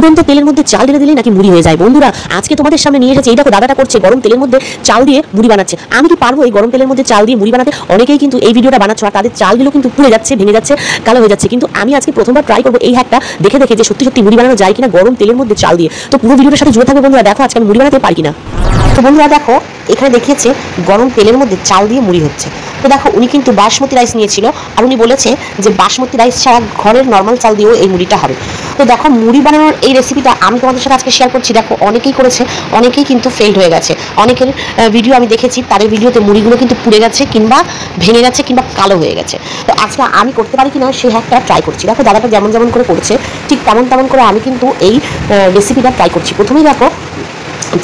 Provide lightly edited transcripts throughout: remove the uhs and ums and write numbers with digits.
ফুটন্ত তেলের মধ্যে চাল ঢেলে দিলেই নাকি মুড়ি হয়ে যায়। বন্ধুরা আজকে তোমাদের সামনে নিয়ে এসেছে, এই দেখো দাদাটা করছে গরম তেলের মধ্যে চাল দিয়ে মুড়ি বানাচ্ছে। আমি কি পারবো এই গরম তেলের মধ্যে চাল দিয়ে মুড়ি বানাতে? অনেকেই কিন্তু এই ভিডিওটা বানাচ্ছে আর তাদের চালগুলো কিন্তু পুড়ে যাচ্ছে, ভেঙে যাচ্ছে, কালো হয়ে যাচ্ছে। কিন্তু আমি আজকে প্রথমবার ট্রাই করবো এই হ্যাকটা, দেখে দেখে যে সত্যি সত্যি মুড়ি বানানো যায় কিনা গরম তেলের মধ্যে চাল দিয়ে। তো পুরো ভিডিওটার সাথে জুড়ে থাকবে বন্ধুরা, দেখো আজকে আমি মুড়ি বানাতে পারি কিনা। তো বন্ধুরা দেখো এখানে দেখিয়েছে গরম তেলের মধ্যে চাল দিয়ে মুড়ি হচ্ছে। তো দেখো উনি কিন্তু বাসমতি রাইস নিয়েছিল আর উনি বলেছে যে বাসমতি রাইস ছাড়া ঘরের নর্মাল চাল দিয়েও এই মুড়িটা হবে। তো দেখো মুড়ি বানানোর এই রেসিপিটা আমি তোমাদের সাথে আজকে শেয়ার করছি। দেখো অনেকেই করেছে, অনেকেই কিন্তু ফেল্ড হয়ে গেছে। অনেকের ভিডিও আমি দেখেছি, তাদের ভিডিওতে মুড়িগুলো কিন্তু পুড়ে গেছে কিংবা ভেঙে গেছে কিংবা কালো হয়ে গেছে। তো আজকে আমি করতে পারি কিনা সেই হ্যাকটা ট্রাই করছি। দেখো দাদাটা যেমন যেমন করে করছে ঠিক তেমন করে আমি কিন্তু এই রেসিপিটা ট্রাই করছি। প্রথমেই দেখো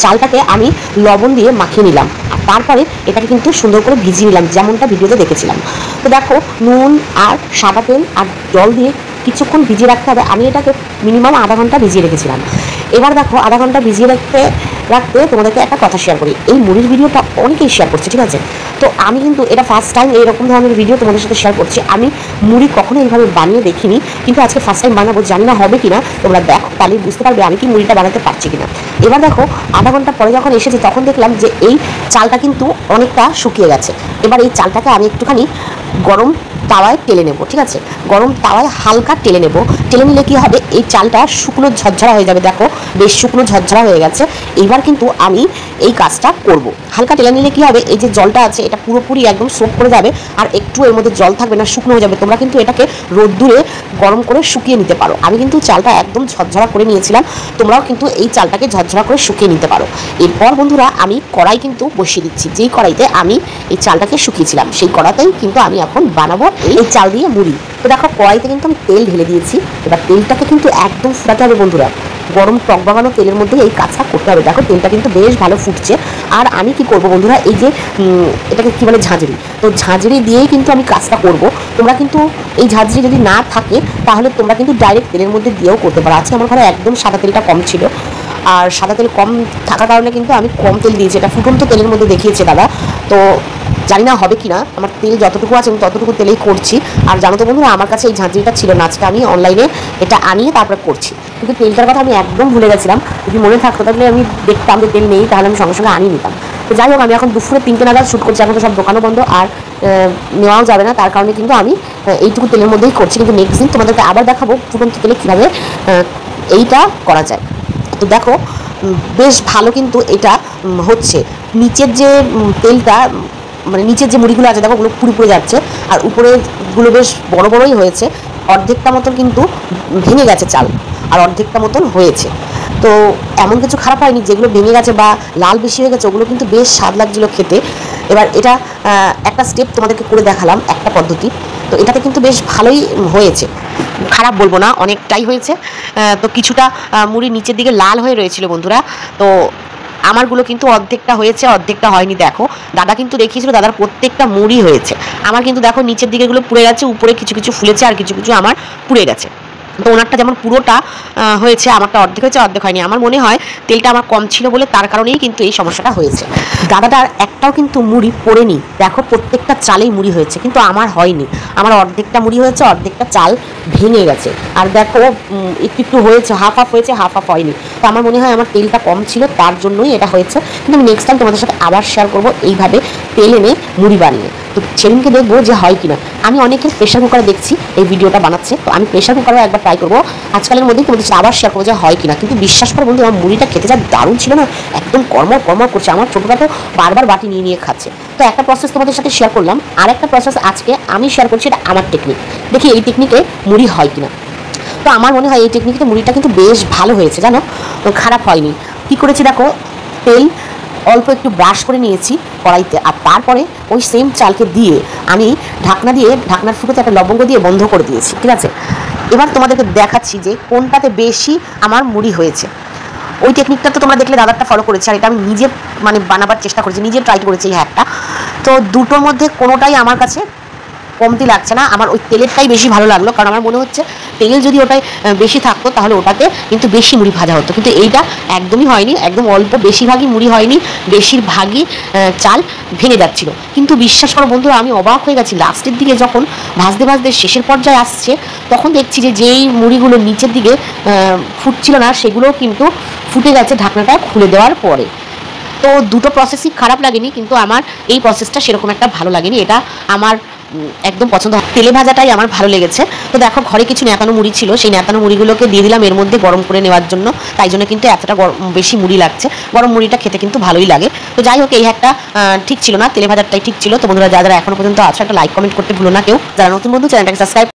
চালটাকে আমি লবণ দিয়ে মাখিয়ে নিলাম আর তারপরে এটাকে কিন্তু সুন্দর করে ভিজিয়ে নিলাম, যেমনটা ভিডিওতে দেখেছিলাম। তো দেখো নুন আর সাদা তেল আর জল দিয়ে কিছুক্ষণ ভিজিয়ে রাখতে হবে। আমি এটাকে মিনিমাম আধা ঘন্টা ভিজিয়ে রেখেছিলাম। এবার দেখো আধা ঘন্টা ভিজিয়ে রাখতে তোমাদেরকে একটা কথা শেয়ার করি। এই মুড়ির ভিডিওটা অনেকেই শেয়ার করছে, ঠিক আছে? তো আমি কিন্তু এটা ফার্স্ট টাইম এইরকম ধরনের ভিডিও তোমাদের সাথে শেয়ার করছি। আমি মুড়ি কখনো এইভাবে বানিয়ে দেখিনি, কিন্তু আজকে ফার্স্ট টাইম বানাবো। জানি না হবে কিনা, তোমরা দেখো তাহলে বুঝতে পারবে আমি কি মুড়িটা বানাতে পারছি কিনা। এবার দেখো আধা ঘন্টা পরে যখন এসেছি তখন দেখলাম যে এই চালটা কিন্তু অনেকটা শুকিয়ে গেছে। এবার এই চালটাকে আমি একটুখানি গরম তাওয়ায় টেলে নেব, ঠিক আছে? গরম তাওয়ায় হালকা টেলে নেব। টেলে নিলে কি হবে, এই চালটা শুকনো ঝরঝরা হয়ে যাবে। দেখো বেশ শুকনো ঝরঝরা হয়ে গেছে। এবার কিন্তু আমি এই কাজটা করব। হালকা টেলে নিলে কি হবে, এই যে জলটা আছে এটা পুরোপুরি একদম সোক করে যাবে আর একটু এর মধ্যে জল থাকবে না, শুকনো হয়ে যাবে। তোমরা কিন্তু এটাকে রোদ্দুরে গরম করে শুকিয়ে নিতে পারো। আমি কিন্তু চালটা একদম ঝরঝরা করে নিয়েছিলাম, তোমরাও কিন্তু এই চালটাকে ঝরঝরা করে শুকিয়ে নিতে পারো। এরপর বন্ধুরা আমি কড়াই কিন্তু বসিয়ে দিচ্ছি। যেই কড়াইতে আমি এই চালটাকে শুকিয়েছিলাম সেই কড়াতেই কিন্তু আমি এখন বানাবো এই চাল দিয়ে মুড়ি। তো দেখো কড়াইতে কিন্তু আমি তেল ঢেলে দিয়েছি। এবার তেলটাকে কিন্তু একদম ফুটাতে হবে বন্ধুরা। গরম টক বাগানো তেলের মধ্যে এই কাজটা করতে হবে। দেখো তেলটা কিন্তু বেশ ভালো ফুটছে। আর আমি কি করব বন্ধুরা, এই যে এটাকে কি বলে ঝাঁঝরি, তো ঝাঁঝরি দিয়েই কিন্তু আমি কাজটা করব। তোমরা কিন্তু এই ঝাঁঝরি যদি না থাকে তাহলে তোমরা কিন্তু ডাইরেক্ট তেলের মধ্যে দিয়েও করতে পারো। আজকে আমার ঘরে একদম সাদা তেলটা কম ছিল আর সাদা তেল কম থাকার কারণে কিন্তু আমি কম তেল দিয়েছি। এটা ফুটন্ত তেলের মধ্যে দেখিয়েছে দাদা। তো জানি না হবে কিনা, আমার তেল যতটুকু আছে আমি ততটুকু তেলেই করছি। আর জানো তো বন্ধুরা আমার কাছে এই ঝাঁঝরিটা ছিল না, আজকে আমি অনলাইনে এটা আনিয়ে তারপরে করছি। কিন্তু তেলটার কথা আমি একদম ভুলে গেছিলাম। যদি মনে থাকতো তাহলে আমি দেখতাম যে তেল নেই, তাহলে আমি সঙ্গে সঙ্গে আনিয়ে নিতাম। তো যাই হোক আমি এখন দুপুরে 3টে নাগাদ শ্যুট করছি। এখন তো সব দোকানও বন্ধ আর নেওয়াও যাবে না, তার কারণে কিন্তু আমি এইটুকু তেলের মধ্যেই করছি। কিন্তু নেক্সট দিন তোমাদেরকে আবার দেখাবো ফুটন্ত তেলে কীভাবে এইটা করা যায়। তো দেখো বেশ ভালো কিন্তু এটা হচ্ছে। নিচের যে তেলটা মানে নিচের যে মুড়িগুলো আছে দেখো ওগুলো পুরো যাচ্ছে আর উপরেরগুলো বেশ বড় বড়ই হয়েছে। অর্ধেকটা মতন কিন্তু ভেঙে গেছে চাল আর অর্ধেকটা মতন হয়েছে। তো এমন কিছু খারাপ হয়নি, যেগুলো ভেঙে গেছে বা লাল বেশি হয়ে গেছে ওগুলো কিন্তু বেশ স্বাদ লাগছিলো খেতে। এবার এটা একটা স্টেপ তোমাদেরকে করে দেখালাম, একটা পদ্ধতি। তো এটাতে কিন্তু বেশ ভালোই হয়েছে, খারাপ বলবো না, অনেকটাই হয়েছে। তো কিছুটা মুড়ি নিচের দিকে লাল হয়ে রয়েছিল বন্ধুরা। তো আমারগুলো কিন্তু অর্ধেকটা হয়েছে অর্ধেকটা হয়নি। দেখো দাদা কিন্তু দেখিয়েছিল দাদার প্রত্যেকটা মুড়ি হয়েছে। আমার কিন্তু দেখো নিচের দিকেগুলো পুড়ে গেছে, উপরে কিছু কিছু ফুলেছে আর কিছু কিছু আমার পুড়ে গেছে। তো ওনারটা যেমন পুরোটা হয়েছে, আমারটা অর্ধেক হয়েছে অর্ধেক হয়নি। আমার মনে হয় তেলটা আমার কম ছিল বলে তার কারণেই কিন্তু এই সমস্যাটা হয়েছে। দাদাটার একটাও কিন্তু মুড়ি পড়েনি। দেখো প্রত্যেকটা চালেই মুড়ি হয়েছে, কিন্তু আমার হয়নি। আমার অর্ধেকটা মুড়ি হয়েছে, অর্ধেকটা চাল ভেঙে গেছে। আর দেখো একটু হয়েছে, হাফ হয়েছে, হাফ হয়নি। তো আমার মনে হয় আমার তেলটা কম ছিল তার জন্যই এটা হয়েছে। কিন্তু আমি নেক্সট টাইম তোমাদের সাথে আবার শেয়ার করবো এইভাবে তেল এনে মুড়ি বানিয়ে। তো সেদিনকে দেখবো যে হয় কিনা। আমি অনেকের প্রেশার কুকারে দেখছি এই ভিডিওটা বানাচ্ছে, তো আমি প্রেশার কুকারেও একবার ট্রাই করবো আজকালের মধ্যেই তোমাদের সাথে আবার শেয়ার করবো যে হয় কিনা। কিন্তু বিশ্বাস করো বন্ধু আমার মুড়িটা খেতে যা দারুণ ছিল না, একদম কর্মর করছে। আমার ছোটোটা তো বারবার বাটি নিয়ে খাচ্ছে। তো একটা প্রসেস তোমাদের সাথে শেয়ার করলাম, আর একটা প্রসেস আজকে আমি শেয়ার করছি, এটা আমার টেকনিক। দেখি এই টেকনিকে মুড়ি হয় কিনা। তো আমার মনে হয় এই টেকনিকে মুড়িটা কিন্তু বেশ ভালো হয়েছে, জানো, খারাপ হয়নি। কী করেছি দেখো, তেল অল্প একটু ব্রাশ করে নিয়েছি কড়াইতে আর তারপরে ওই সেম চালকে দিয়ে আমি ঢাকনা দিয়ে ঢাকনার ফুটোতে একটা লবঙ্গ দিয়ে বন্ধ করে দিয়েছি, ঠিক আছে? এবার তোমাদেরকে দেখাচ্ছি যে কোনটাতে বেশি আমার মুড়ি হয়েছে। ওই টেকনিকটা তো তোমরা দেখলে দাদারটা ফলো করেছে, আর এটা আমি নিজে মানে বানাবার চেষ্টা করেছি, নিজে ট্রাই করেছি এই হ্যাকটা। তো দুটোর মধ্যে কোনোটাই আমার কাছে কমতি লাগছে না, আমার ওই তেলেরটাই বেশি ভালো লাগলো। কারণ আমার মনে হচ্ছে তেল যদি ওটাই বেশি থাকতো তাহলে ওটাতে কিন্তু বেশি মুড়ি ভাজা হতো, কিন্তু এইটা একদমই হয়নি, একদম অল্প, বেশিরভাগই মুড়ি হয়নি, বেশিরভাগই চাল ভেঙে যাচ্ছিল। কিন্তু বিশ্বাস করো বন্ধুরা, আমি অবাক হয়ে গেছি লাস্টের দিকে যখন ভাজতে ভাজতে শেষের পর্যায়ে আসছে, তখন দেখছি যে যেই মুড়িগুলো নিচের দিকে ফুটছিল না সেগুলোও কিন্তু ফুটে গেছে ঢাকনাটা খুলে দেওয়ার পরে। তো দুটো প্রসেসই খারাপ লাগেনি, কিন্তু আমার এই প্রসেসটা সেরকম একটা ভালো লাগেনি, এটা আমার একদম পছন্দ। তেলে ভাজাটাই আমার ভালো লেগেছে। তো দেখো ঘরে কিছু ন্যাতানো মুড়ি ছিল, সেই ন্যাতানো মুড়িগুলোকে দিয়ে দিলাম এর মধ্যে গরম করে নেওয়ার জন্য, তাই জন্য কিন্তু এতটা বেশি মুড়ি লাগছে। গরম মুড়িটা খেতে কিন্তু ভালোই লাগে। তো যাই হোক, এই একটা ঠিক ছিল না, তেলে ভাজাটাই ঠিক ছিল। তো বন্ধুরা যারা যারা এখনো পর্যন্ত আছো, একটা লাইক কমেন্ট করতে ভুলো না কেউ। যারা নতুন বন্ধু চ্যানেলটাকে সাবস্ক্রাইব